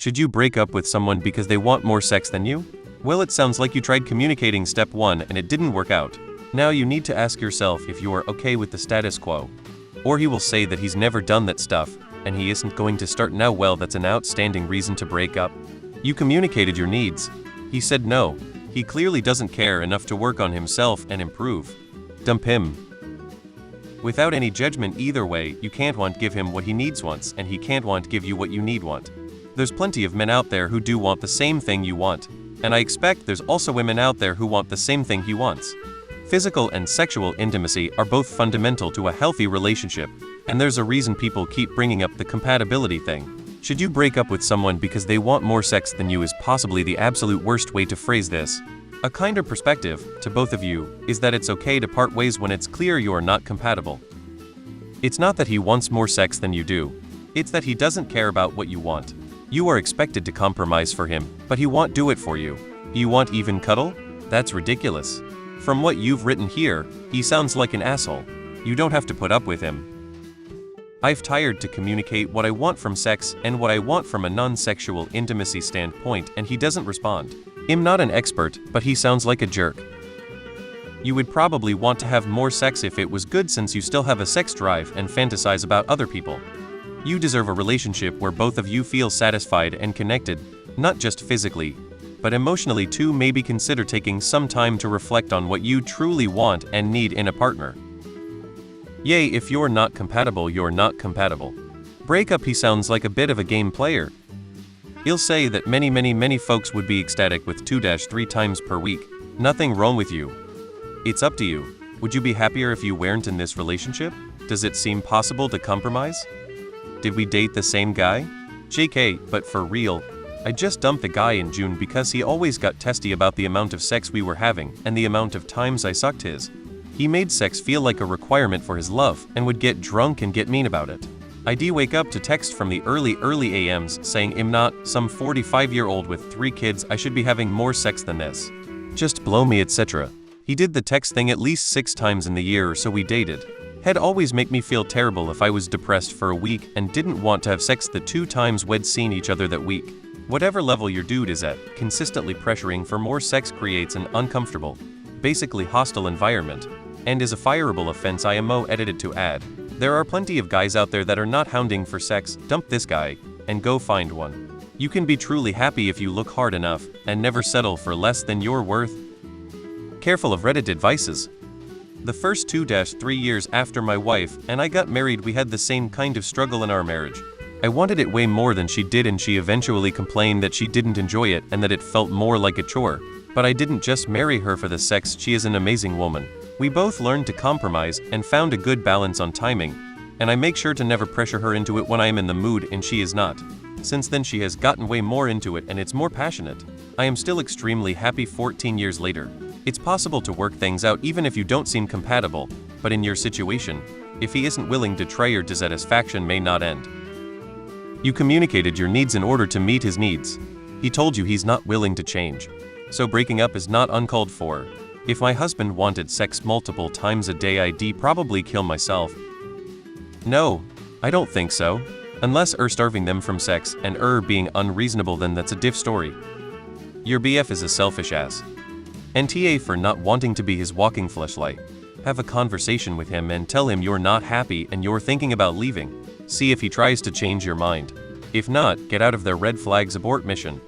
Should you break up with someone because they want more sex than you? Well, it sounds like you tried communicating step 1 and it didn't work out. Now you need to ask yourself if you are okay with the status quo. Or he will say that he's never done that stuff, and he isn't going to start now. Well, that's an outstanding reason to break up. You communicated your needs. He said no. He clearly doesn't care enough to work on himself and improve. Dump him. Without any judgment either way, you can't want give him what he needs wants, and he can't want give you what you need want. There's plenty of men out there who do want the same thing you want, and I expect there's also women out there who want the same thing he wants. Physical and sexual intimacy are both fundamental to a healthy relationship, and there's a reason people keep bringing up the compatibility thing. Should you break up with someone because they want more sex than you is possibly the absolute worst way to phrase this. A kinder perspective, to both of you, is that it's okay to part ways when it's clear you are not compatible. It's not that he wants more sex than you do. It's that he doesn't care about what you want. You are expected to compromise for him, but he won't do it for you. You want even cuddle? That's ridiculous. From what you've written here, he sounds like an asshole. You don't have to put up with him. I've tried to communicate what I want from sex and what I want from a non-sexual intimacy standpoint, and he doesn't respond. I'm not an expert, but he sounds like a jerk. You would probably want to have more sex if it was good, since you still have a sex drive and fantasize about other people. You deserve a relationship where both of you feel satisfied and connected, not just physically, but emotionally too. Maybe consider taking some time to reflect on what you truly want and need in a partner. Yay, if you're not compatible, you're not compatible. Break up. He sounds like a bit of a game player. He'll say that many folks would be ecstatic with 2-3 times per week. Nothing wrong with you. It's up to you. Would you be happier if you weren't in this relationship? Does it seem possible to compromise? Did we date the same guy? JK, but for real. I just dumped the guy in June because he always got testy about the amount of sex we were having and the amount of times I sucked his. He made sex feel like a requirement for his love and would get drunk and get mean about it. I'd wake up to text from the early AMs saying I'm not some 45-year-old with 3 kids, I should be having more sex than this. Just blow me, etc. He did the text thing at least 6 times in the year or so we dated. He'd always make me feel terrible if I was depressed for a week and didn't want to have sex the 2 times we'd seen each other that week. Whatever level your dude is at, consistently pressuring for more sex creates an uncomfortable, basically hostile environment, and is a fireable offense. IMO edited to add. There are plenty of guys out there that are not hounding for sex. Dump this guy and go find one. You can be truly happy if you look hard enough and never settle for less than you're worth. Careful of Reddit advices. The first 2-3 years after my wife and I got married, we had the same kind of struggle in our marriage. I wanted it way more than she did, and she eventually complained that she didn't enjoy it and that it felt more like a chore. But I didn't just marry her for the sex. She is an amazing woman. We both learned to compromise and found a good balance on timing, and I make sure to never pressure her into it when I am in the mood and she is not. Since then she has gotten way more into it and it's more passionate. I am still extremely happy 14 years later. It's possible to work things out even if you don't seem compatible, but in your situation, if he isn't willing to try, your dissatisfaction may not end. You communicated your needs in order to meet his needs. He told you he's not willing to change. So breaking up is not uncalled for. If my husband wanted sex multiple times a day, I'd probably kill myself. No, I don't think so. Unless starving them from sex and being unreasonable, then that's a diff story. Your BF is a selfish ass. NTA for not wanting to be his walking fleshlight. Have a conversation with him and tell him you're not happy and you're thinking about leaving. See if he tries to change your mind. If not, get out of their red flags abort mission.